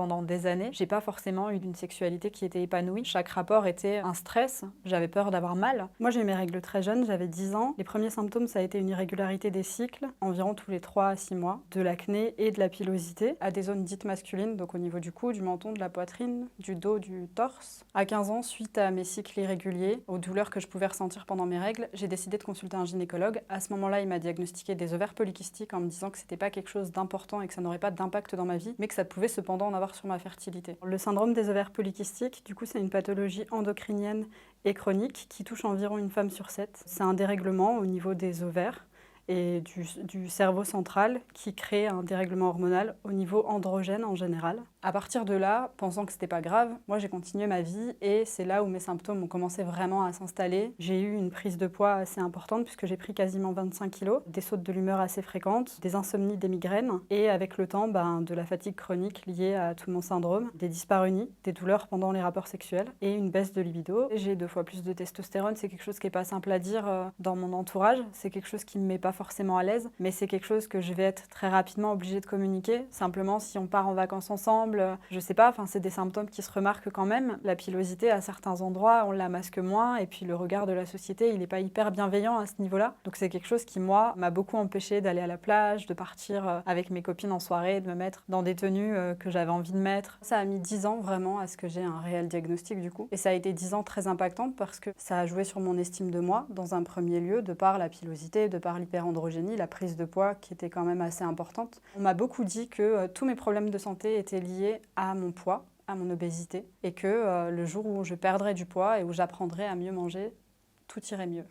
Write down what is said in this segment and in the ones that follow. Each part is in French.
pendant des années, j'ai pas forcément eu une sexualité qui était épanouie. Chaque rapport était un stress, j'avais peur d'avoir mal. Moi j'ai eu mes règles très jeune, j'avais 10 ans. Les premiers symptômes ça a été une irrégularité des cycles, environ tous les 3 à 6 mois, de l'acné et de la pilosité, à des zones dites masculines, donc au niveau du cou, du menton, de la poitrine, du dos, du torse. À 15 ans, suite à mes cycles irréguliers, aux douleurs que je pouvais ressentir pendant mes règles, j'ai décidé de consulter un gynécologue. À ce moment-là, il m'a diagnostiqué des ovaires polykystiques en me disant que c'était pas quelque chose d'important et que ça n'aurait pas d'impact dans ma vie, mais que ça pouvait cependant en avoir sur ma fertilité. Le syndrome des ovaires polykystiques, du coup, c'est une pathologie endocrinienne et chronique qui touche environ une femme sur 7. C'est un dérèglement au niveau des ovaires et du cerveau central qui crée un dérèglement hormonal au niveau androgène en général. À partir de là, pensant que c'était pas grave, moi j'ai continué ma vie et c'est là où mes symptômes ont commencé vraiment à s'installer. J'ai eu une prise de poids assez importante puisque j'ai pris quasiment 25 kilos, des sautes de l'humeur assez fréquentes, des insomnies, des migraines et avec le temps de la fatigue chronique liée à tout mon syndrome, des dyspareunies, des douleurs pendant les rapports sexuels et une baisse de libido. J'ai 2 fois plus de testostérone, c'est quelque chose qui est pas simple à dire dans mon entourage, c'est quelque chose qui me met pas forcément à l'aise, mais c'est quelque chose que je vais être très rapidement obligée de communiquer. Simplement, si on part en vacances ensemble, je sais pas, c'est des symptômes qui se remarquent quand même. La pilosité, à certains endroits, on la masque moins, et puis le regard de la société, il n'est pas hyper bienveillant à ce niveau-là. Donc c'est quelque chose qui, moi, m'a beaucoup empêchée d'aller à la plage, de partir avec mes copines en soirée, de me mettre dans des tenues que j'avais envie de mettre. Ça a mis 10 ans vraiment à ce que j'ai un réel diagnostic du coup. Et ça a été 10 ans très impactant parce que ça a joué sur mon estime de moi, dans un premier lieu, de par la pilosité, de par l'hyperandrogénie, la prise de poids qui était quand même assez importante. On m'a beaucoup dit que tous mes problèmes de santé étaient liés à mon poids, à mon obésité, et que le jour où je perdrais du poids et où j'apprendrais à mieux manger, tout irait mieux.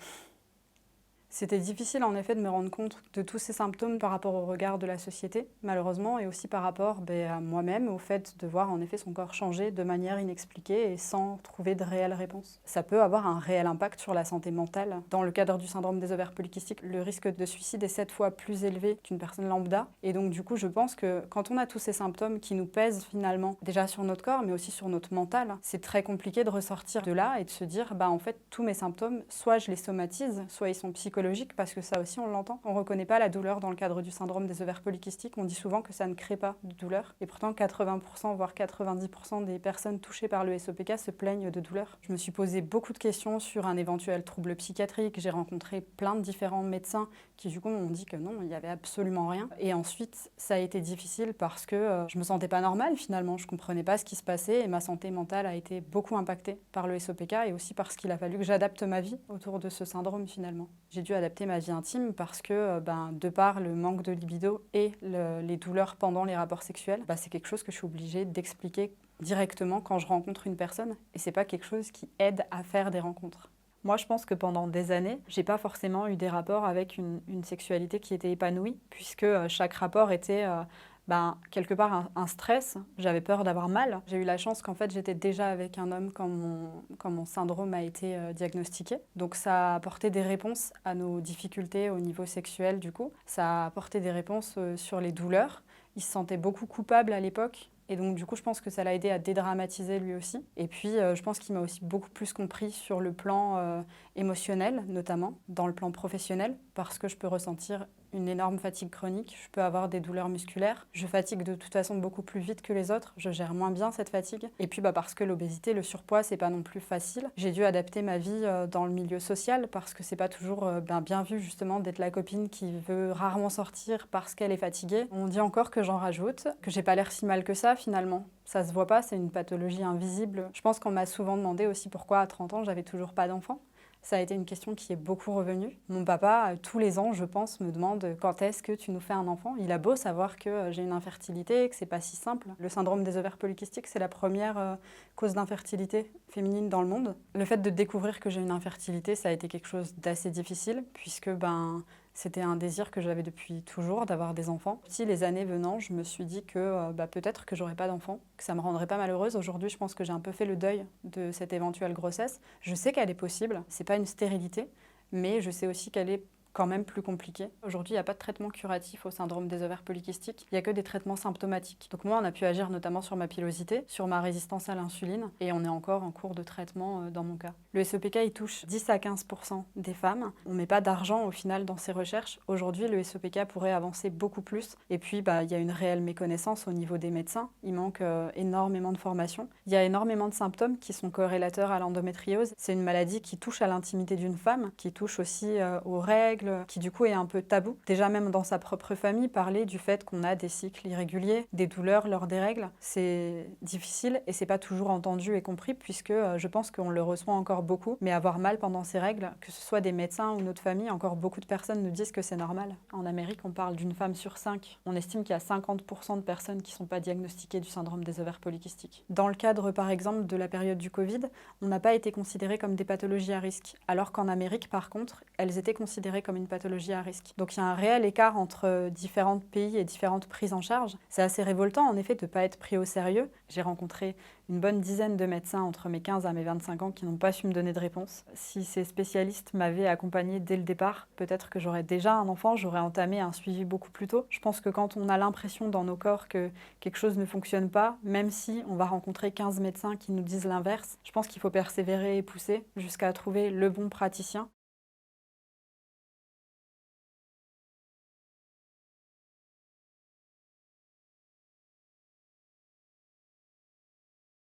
C'était difficile en effet de me rendre compte de tous ces symptômes par rapport au regard de la société, malheureusement, et aussi par rapport à moi-même, au fait de voir en effet son corps changer de manière inexpliquée et sans trouver de réelle réponse. Ça peut avoir un réel impact sur la santé mentale. Dans le cadre du syndrome des ovaires polykystiques, le risque de suicide est 7 fois plus élevé qu'une personne lambda. Et donc du coup, je pense que quand on a tous ces symptômes qui nous pèsent finalement, déjà sur notre corps, mais aussi sur notre mental, c'est très compliqué de ressortir de là et de se dire, en fait, tous mes symptômes, soit je les somatise, soit ils sont psychologiques, parce que ça aussi on l'entend. On ne reconnaît pas la douleur dans le cadre du syndrome des ovaires polykystiques. On dit souvent que ça ne crée pas de douleur. Et pourtant 80% voire 90% des personnes touchées par le SOPK se plaignent de douleur. Je me suis posé beaucoup de questions sur un éventuel trouble psychiatrique. J'ai rencontré plein de différents médecins qui du coup m'ont dit que non, il n'y avait absolument rien. Et ensuite ça a été difficile parce que je me sentais pas normale finalement. Je comprenais pas ce qui se passait et ma santé mentale a été beaucoup impactée par le SOPK et aussi parce qu'il a fallu que j'adapte ma vie autour de ce syndrome finalement. J'ai dû adapter ma vie intime parce que, de par le manque de libido et les douleurs pendant les rapports sexuels, c'est quelque chose que je suis obligée d'expliquer directement quand je rencontre une personne. Et c'est pas quelque chose qui aide à faire des rencontres. Moi, je pense que pendant des années, j'ai pas forcément eu des rapports avec une sexualité qui était épanouie, puisque chaque rapport était quelque part un stress. J'avais peur d'avoir mal. J'ai eu la chance qu'en fait j'étais déjà avec un homme quand mon syndrome a été diagnostiqué. Donc ça a apporté des réponses à nos difficultés au niveau sexuel du coup. Ça a apporté des réponses sur les douleurs. Il se sentait beaucoup coupable à l'époque. Et donc du coup je pense que ça l'a aidé à dédramatiser lui aussi. Et puis je pense qu'il m'a aussi beaucoup plus compris sur le plan émotionnel, notamment dans le plan professionnel, parce que je peux ressentir une énorme fatigue chronique, je peux avoir des douleurs musculaires, je fatigue de toute façon beaucoup plus vite que les autres, je gère moins bien cette fatigue. Et puis parce que l'obésité, le surpoids, c'est pas non plus facile. J'ai dû adapter ma vie dans le milieu social parce que c'est pas toujours bien vu justement d'être la copine qui veut rarement sortir parce qu'elle est fatiguée. On dit encore que j'en rajoute, que j'ai pas l'air si mal que ça finalement. Ça se voit pas, c'est une pathologie invisible. Je pense qu'on m'a souvent demandé aussi pourquoi à 30 ans j'avais toujours pas d'enfant. Ça a été une question qui est beaucoup revenue. Mon papa, tous les ans, je pense, me demande quand est-ce que tu nous fais un enfant. Il a beau savoir que j'ai une infertilité, que c'est pas si simple. Le syndrome des ovaires polykystiques, c'est la première cause d'infertilité féminine dans le monde. Le fait de découvrir que j'ai une infertilité, ça a été quelque chose d'assez difficile, puisque c'était un désir que j'avais depuis toujours, d'avoir des enfants. Puis les années venant, je me suis dit que peut-être que j'aurais pas d'enfants, que ça me rendrait pas malheureuse. Aujourd'hui, je pense que j'ai un peu fait le deuil de cette éventuelle grossesse. Je sais qu'elle est possible, c'est pas une stérilité, mais je sais aussi qu'elle est quand même plus compliqué. Aujourd'hui, il n'y a pas de traitement curatif au syndrome des ovaires polykystiques, il n'y a que des traitements symptomatiques. Donc moi, on a pu agir notamment sur ma pilosité, sur ma résistance à l'insuline, et on est encore en cours de traitement dans mon cas. Le SOPK, il touche 10 à 15% des femmes. On ne met pas d'argent au final dans ces recherches. Aujourd'hui, le SOPK pourrait avancer beaucoup plus. Et puis, il y a une réelle méconnaissance au niveau des médecins. Il manque énormément de formation. Il y a énormément de symptômes qui sont corrélateurs à l'endométriose. C'est une maladie qui touche à l'intimité d'une femme, qui touche aussi aux règles, qui du coup est un peu tabou. Déjà même dans sa propre famille, parler du fait qu'on a des cycles irréguliers, des douleurs lors des règles, c'est difficile et c'est pas toujours entendu et compris puisque je pense qu'on le reçoit encore beaucoup. Mais avoir mal pendant ces règles, que ce soit des médecins ou notre famille, encore beaucoup de personnes nous disent que c'est normal. En Amérique, on parle d'une femme sur 5. On estime qu'il y a 50% de personnes qui ne sont pas diagnostiquées du syndrome des ovaires polykystiques. Dans le cadre, par exemple, de la période du Covid, on n'a pas été considérées comme des pathologies à risque, alors qu'en Amérique, par contre, elles étaient considérées comme une pathologie à risque. Donc il y a un réel écart entre différents pays et différentes prises en charge. C'est assez révoltant, en effet, de ne pas être pris au sérieux. J'ai rencontré une bonne dizaine de médecins entre mes 15 à mes 25 ans qui n'ont pas su me donner de réponse. Si ces spécialistes m'avaient accompagnée dès le départ, peut-être que j'aurais déjà un enfant, j'aurais entamé un suivi beaucoup plus tôt. Je pense que quand on a l'impression dans nos corps que quelque chose ne fonctionne pas, même si on va rencontrer 15 médecins qui nous disent l'inverse, je pense qu'il faut persévérer et pousser jusqu'à trouver le bon praticien.